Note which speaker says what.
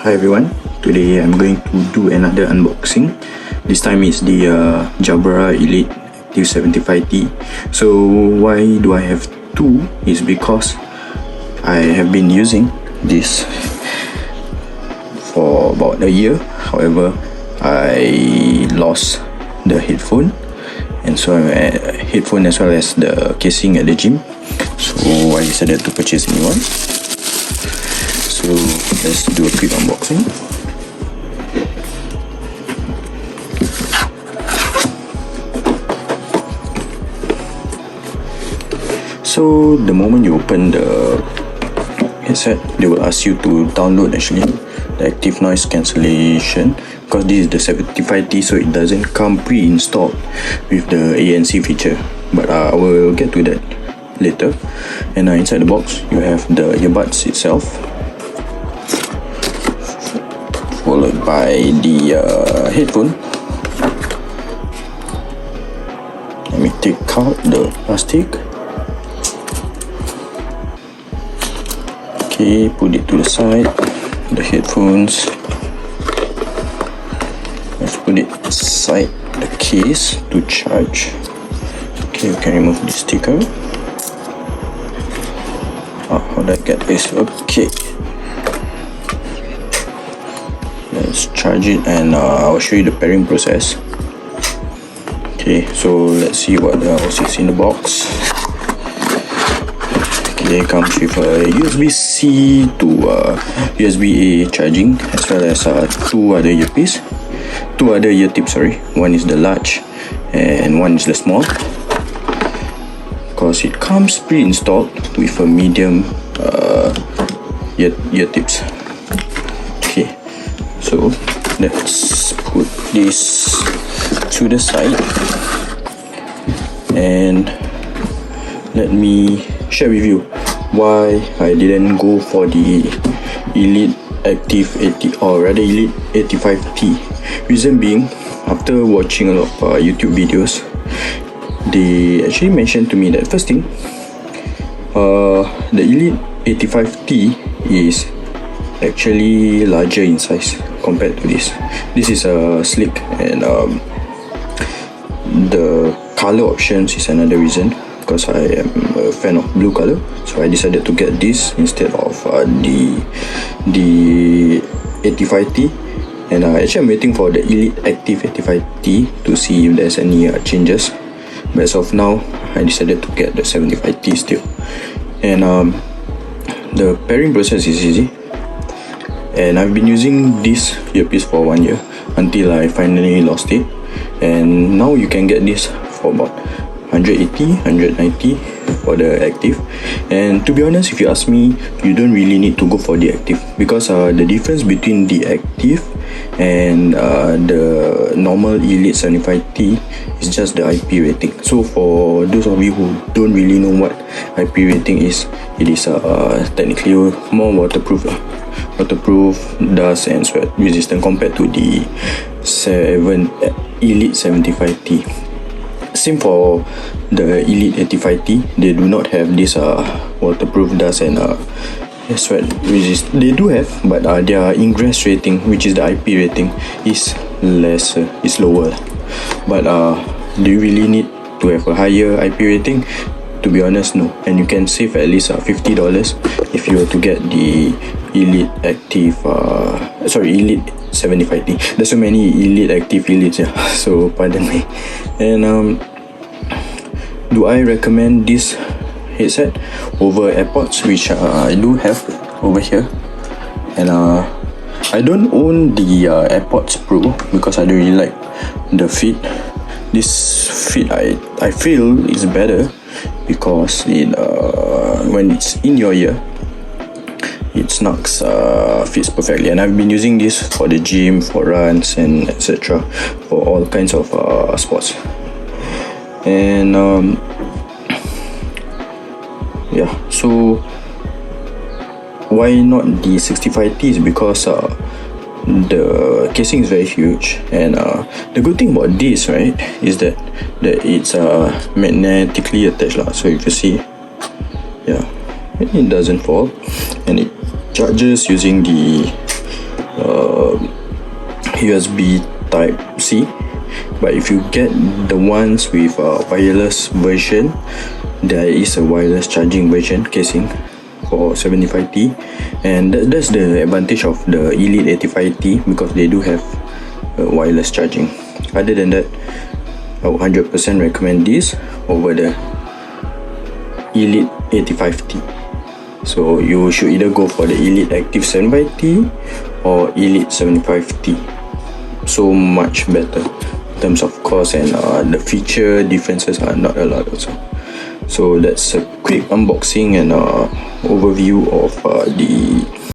Speaker 1: Hi everyone, today I'm going to do another unboxing. This time is the Jabra Elite Active 75T. So why do I have two is because I have been using this for about a year. However, I lost the headphone, and so headphone as well as the casing at the gym. So I decided to purchase a new one. So let's do a quick unboxing. So the moment you open the headset, they will ask you to download actually the active noise cancellation, because this is the 75T, so it doesn't come pre-installed with the ANC feature, but I will get to that later. And inside the box you have the earbuds itself, followed by the headphone. Let me take out the plastic. Okay, put it to the side. The headphones, let's put it inside the case to charge. Okay, we can remove the sticker. How do I get this? Okay, let's charge it, and I'll show you the pairing process. Okay, so let's see what else is in the box. Okay, it comes with a USB-C to USB-A charging, as well as two other ear tips. One is the large and one is the small, because it comes pre-installed with a medium ear tips. Okay, so let's put this to the side, and let me share with you why I didn't go for the Elite Active 80, or rather Elite 85T. Reason being, after watching a lot of YouTube videos, they actually mentioned to me that first thing, the Elite 85T is actually larger in size compared to this. This is slick, and the color options is another reason, because I am a fan of blue color, so I decided to get this instead of the 85T. And actually I'm waiting for the Elite Active 85T to see if there's any changes, but as of now I decided to get the 75T still. And the pairing process is easy, and I've been using this earpiece for 1 year until I finally lost it, and now you can get this for about 180, 190 for the active. And to be honest, if you ask me, you don't really need to go for the active, because the difference between the active and the normal Elite 75T is just the IP rating. So for those of you who don't really know what IP rating is, it is technically more waterproof, dust and sweat resistant compared to the Elite 75T. Same for the Elite 85T, they do not have this waterproof, dust and sweat resist. They do have, but their ingress rating, which is the IP rating, is lower. But do you really need to have a higher IP rating? To be honest, no. And you can save at least $50 if you were to get the Elite Active Elite 75T. There's so many Elite Active Elites, yeah. So pardon me. And do I recommend this headset over AirPods, which I do have over here? And I don't own the AirPods Pro because I don't really like the fit. This fit I feel is better, because it when it's in your ear, it snacks fits perfectly. And I've been using this for the gym, for runs and etc., for all kinds of sports. And yeah, so why not the 65T is because the casing is very huge, and the good thing about this, right, is that it's magnetically attached lah. So if you see, yeah, it doesn't fall, and it charges using the USB Type C. But if you get the ones with a wireless version, there is a wireless charging version casing for 75T, and that's the advantage of the Elite 85T, because they do have wireless charging. Other than that, I would 100% recommend this over the Elite 85T. So you should either go for the Elite Active 75T or Elite 75T. So much better in terms of cost, and the feature differences are not a lot also. So that's a quick unboxing and overview of the